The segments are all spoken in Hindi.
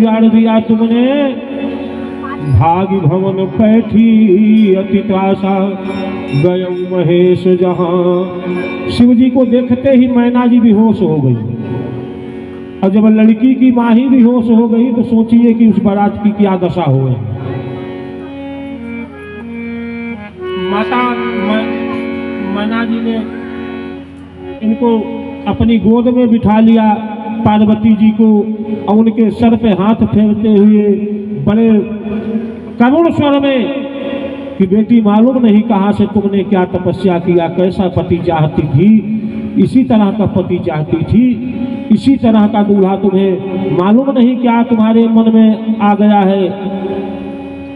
उजाड़ दिया तुमने, भागी भवन पैठी अति त्रासा गयम महेश जहां। शिव जी को देखते ही मैना जी बेहोश हो गई, और जब लड़की की माँ ही बेहोश हो गई तो सोचिए कि उस बारात की क्या दशा हो। माता मैना जी ने इनको अपनी गोद में बिठा लिया, पार्वती जी को, और उनके सर पे हाथ फेरते हुए बड़े करुण स्वर में कि बेटी मालूम नहीं कहाँ से तुमने क्या तपस्या किया, कैसा पति चाहती थी, इसी तरह का पति चाहती थी, इसी तरह का दूल्हा तुम्हें मालूम नहीं क्या तुम्हारे मन में आ गया है।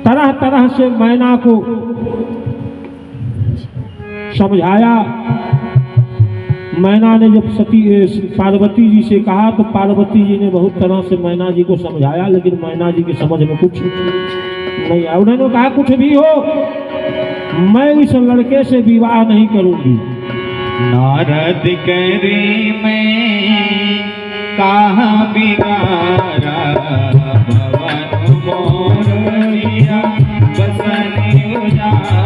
तरह तरह से मैना को समझाया। मैना ने जब पार्वती जी से कहा तो पार्वती जी ने बहुत तरह से मैना जी को समझाया, लेकिन मैना जी की समझ में कुछ नहीं आया। उन्होंने कहा कुछ भी हो, मैं इस लड़के से विवाह नहीं करूंगी। नारद करे मैं कहाँ बिगारा, भवन मोरिया बसने उजारा।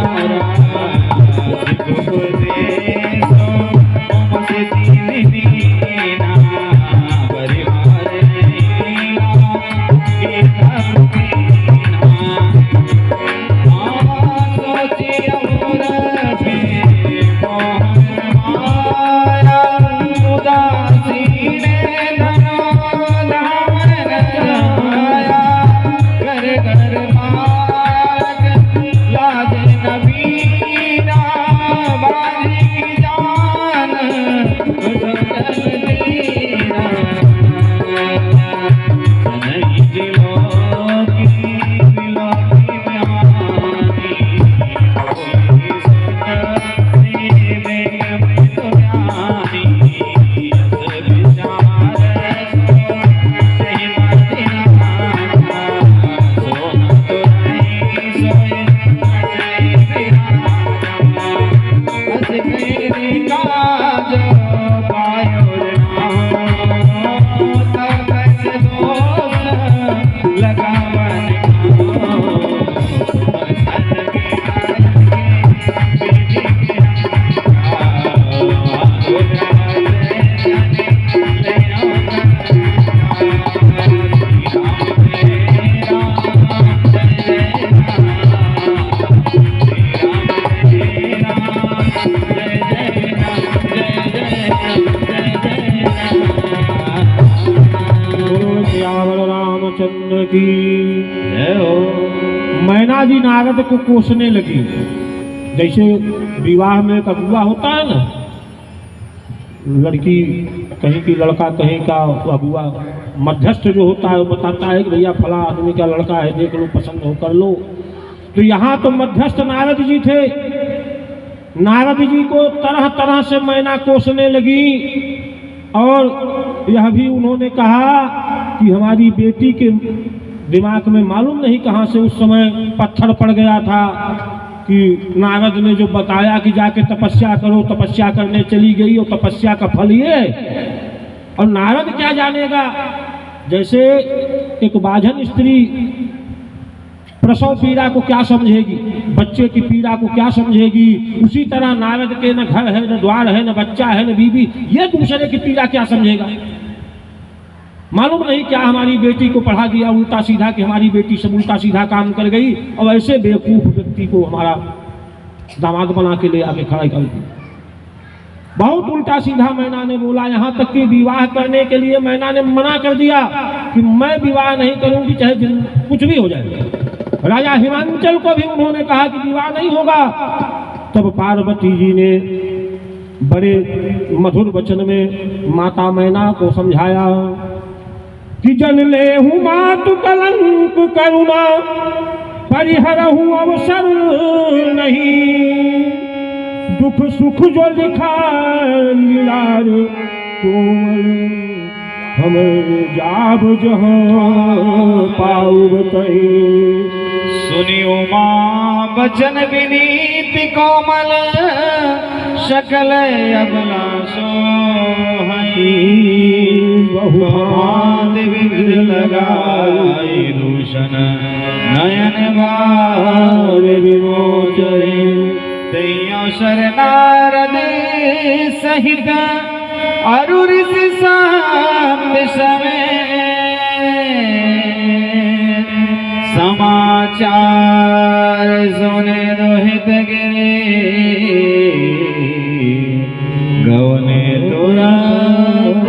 मैना जी नारद को कोसने लगी। जैसे विवाह में एक अगुआ होता है ना, लड़की कहीं की लड़का कहीं का अगुआ, मध्यस्थ जो होता है वो बताता है कि भैया फला आदमी का लड़का है, देख लो, पसंद हो कर लो। तो यहाँ तो मध्यस्थ नारद जी थे। नारद जी को तरह तरह से मैना कोसने लगी, और यह भी उन्होंने कहा कि हमारी बेटी के दिमाग में मालूम नहीं कहाँ से उस समय पत्थर पड़ गया था कि नारद ने जो बताया कि जाके तपस्या करो, तपस्या करने चली गई, और तपस्या का फल ये, और नारद क्या जानेगा। जैसे एक बाझन स्त्री प्रसव पीड़ा को क्या समझेगी, बच्चे की पीड़ा को क्या समझेगी, उसी तरह नारद के न घर है, न द्वार है, न बच्चा है, न बीवी, ये दूसरे की पीड़ा क्या समझेगा। मालूम नहीं क्या हमारी बेटी को पढ़ा दिया उल्टा सीधा कि हमारी बेटी सब उल्टा सीधा काम कर गई, और ऐसे बेवकूफ व्यक्ति को हमारा दामाद बना के ले आके खड़ा कर दिया। बहुत उल्टा सीधा मैना ने बोला, यहाँ तक कि विवाह करने के लिए मैना ने मना कर दिया कि मैं विवाह नहीं करूंगी, चाहे कुछ भी हो जाए। राजा हिमांचल को भी उन्होंने कहा कि विवाह नहीं होगा। तब पार्वती जी ने बड़े मधुर वचन में माता मैना को समझाया कि जन ले हूँ मातु कलंक करुणा, परिहरहूँ अवसर नहीं, दुख सुख जो लिखा लीलार कोमल, हमें जाब जहाँ पाऊ बताई। सुनियो माँ वचन विनीत कोमल शकल अबला सोहई बहुभांत विविध लगाई दूषण नयन भाव विमोचरे दैयो शर नारद सहित अरु ऋषि सात समेत समाचार सुने दोहित गिरे गवने तुरंत